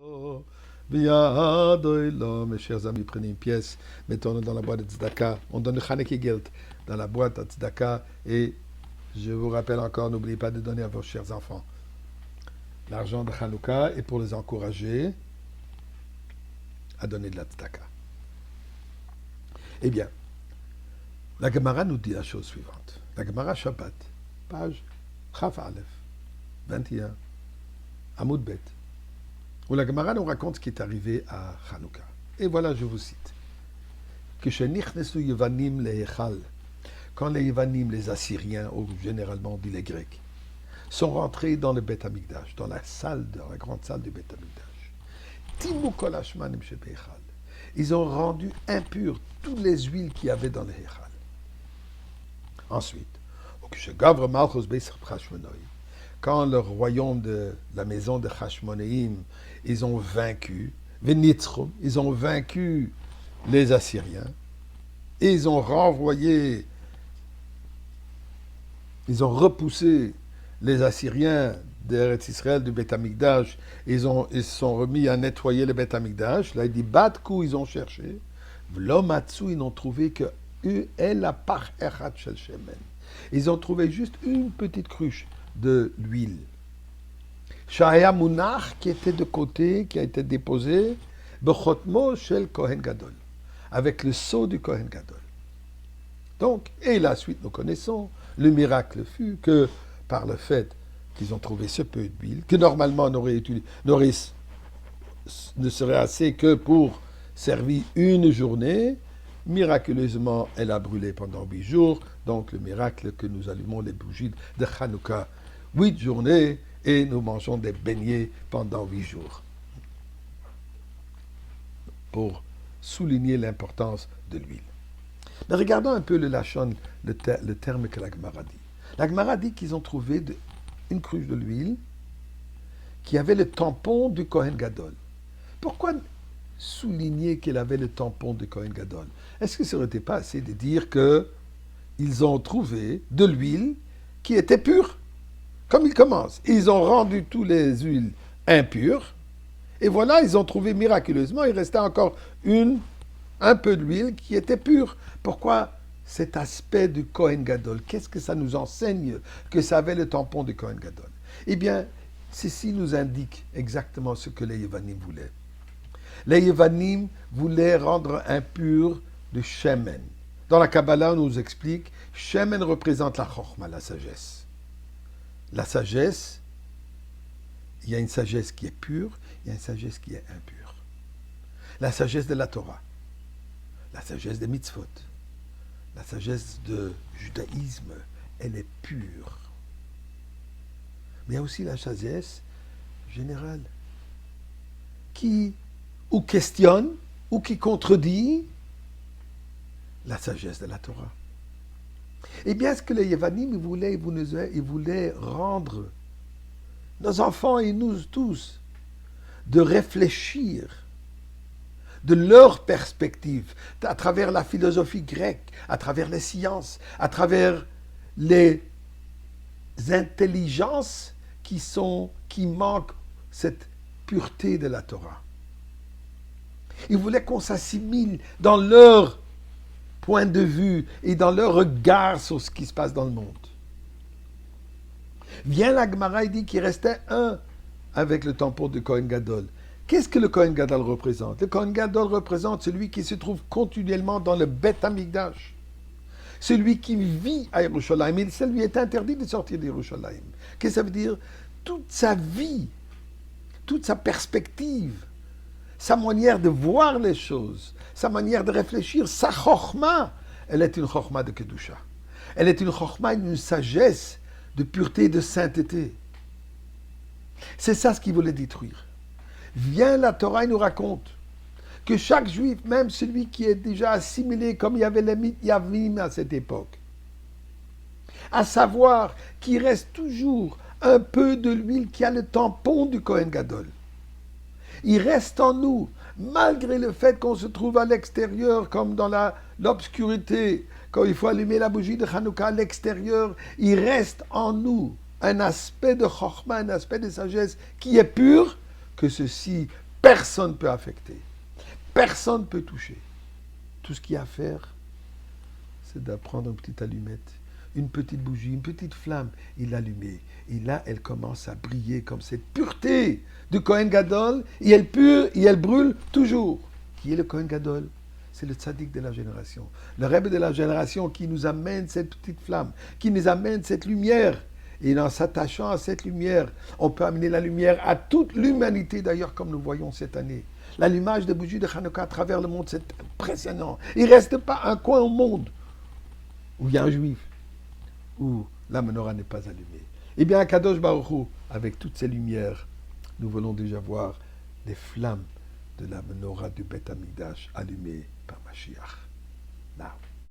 Oh, mes chers amis, prenez une pièce, mettons-le dans la boîte de tzedaka. On donne le Chaneki Geld dans la boîte à tzedaka. Et je vous rappelle encore, n'oubliez pas de donner à vos chers enfants l'argent de Hanouka et pour les encourager à donner de la tzedaka. Eh bien, la Gemara nous dit la chose suivante. La Gemara Shabbat, page Chaf Aleph, 21, Amoud Bet, où la Gemara nous raconte ce qui est arrivé à Hanouka. Et voilà, je vous cite. Quand les Yevanim, les Assyriens, ou généralement dit les Grecs, sont rentrés dans le Beth Amikdash, dans la grande salle du Beth Amikdash, ils ont rendu impurs toutes les huiles qu'il y avait dans le Hechal. Ensuite, quand le royaume de la maison de Hashmonaïm, ils ont vaincu, ils ont vaincu les Assyriens, et ils ont renvoyé, ils ont repoussé les Assyriens d'Eretz Israël, du Beth Amikdash, ils se sont remis à nettoyer le Beth Amikdash. Là, il dit, Batkou, ils ont cherché, Vlomatsu, ils n'ont trouvé que El Par Echat Shel Shemen. Ils ont trouvé juste une petite cruche de l'huile. Shaya Munach, qui était de côté, qui a été déposé, Bechotmo Shel Kohen Gadol, avec le sceau du Kohen Gadol. Donc, et la suite, nous connaissons, le miracle fut que, par le fait qu'ils ont trouvé ce peu d'huile, que normalement ne serait assez que pour servir une journée, miraculeusement, elle a brûlé pendant 8 jours. Donc, le miracle que nous allumons les bougies de Hanouka 8 journées et nous mangeons des beignets pendant 8 jours. Pour souligner l'importance de l'huile. Mais regardons un peu le lachon, le terme que la Gemara dit. La Gemara dit qu'ils ont trouvé une cruche de l'huile qui avait le tampon du Kohen Gadol. Pourquoi souligner qu'elle avait le tampon du Kohen Gadol? Est-ce que ça n'aurait pas assez de dire qu'ils ont trouvé de l'huile qui était pure? Comme ils commencent. Ils ont rendu toutes les huiles impures. Et voilà, ils ont trouvé miraculeusement, il restait encore un peu d'huile qui était pure. Pourquoi cet aspect du Kohen Gadol? Qu'est-ce que ça nous enseigne que ça avait le tampon du Kohen Gadol? Eh bien, ceci nous indique exactement ce que les Yevanim voulaient. Les Yevanim voulaient rendre impur le Shemen. Dans la Kabbalah, on nous explique, Shemen représente la Chokhmah, la sagesse. La sagesse, il y a une sagesse qui est pure, il y a une sagesse qui est impure. La sagesse de la Torah, la sagesse des mitzvot, la sagesse du judaïsme, elle est pure. Mais il y a aussi la sagesse générale, qui ou questionne, ou qui contredit la sagesse de la Torah. Eh bien, ce que les Yevanim ils voulaient rendre nos enfants et nous tous, de réfléchir de leur perspective, à travers la philosophie grecque, à travers les sciences, à travers les intelligences qui manquent cette pureté de la Torah. Ils voulaient qu'on s'assimile dans leur point de vue et dans leur regard sur ce qui se passe dans le monde. Vient la Gemara et dit qu'il restait un avec le tampon de Kohen Gadol. Qu'est-ce que le Kohen Gadol représente? Le Kohen Gadol représente celui qui se trouve continuellement dans le Beth Amikdash. Celui qui vit à Yerushalayim. Et ça lui est interdit de sortir d'Yerushalayim. Qu'est-ce que ça veut dire? Toute sa vie, toute sa perspective, sa manière de voir les choses, sa manière de réfléchir, sa chokhmah, elle est une chokhmah de Kedusha. Elle est une chokhmah, une sagesse de pureté, de sainteté. C'est ça ce qu'il voulait détruire. Vient la Torah et nous raconte que chaque juif, même celui qui est déjà assimilé, comme il y avait les Yavim à cette époque, à savoir qu'il reste toujours un peu de l'huile qui a le tampon du Kohen Gadol. Il reste en nous, malgré le fait qu'on se trouve à l'extérieur, comme dans l'obscurité, quand il faut allumer la bougie de Hanouka à l'extérieur, il reste en nous un aspect de chokhmah, un aspect de sagesse qui est pur, que ceci Personne ne peut affecter. Personne ne peut toucher. Tout ce qu'il y a à faire, c'est d'apprendre une petite allumette, une petite bougie, une petite flamme, et l'allumer. Et là, elle commence à briller comme cette pureté du Kohen Gadol, et elle pure, et elle brûle toujours. Qui est le Kohen Gadol? C'est le tzaddik de la génération. Le Rebbe de la génération qui nous amène cette petite flamme, qui nous amène cette lumière. Et en s'attachant à cette lumière, on peut amener la lumière à toute l'humanité, d'ailleurs, comme nous voyons cette année. L'allumage des bougies de Hanouka à travers le monde, c'est impressionnant. Il ne reste pas un coin au monde où il y a un juif, où la menorah n'est pas allumée. Eh bien, à Kadosh Baruch Hu, avec toutes ces lumières, nous voulons déjà voir les flammes de la menorah du Beth Amikdash allumées par Mashiach. Now.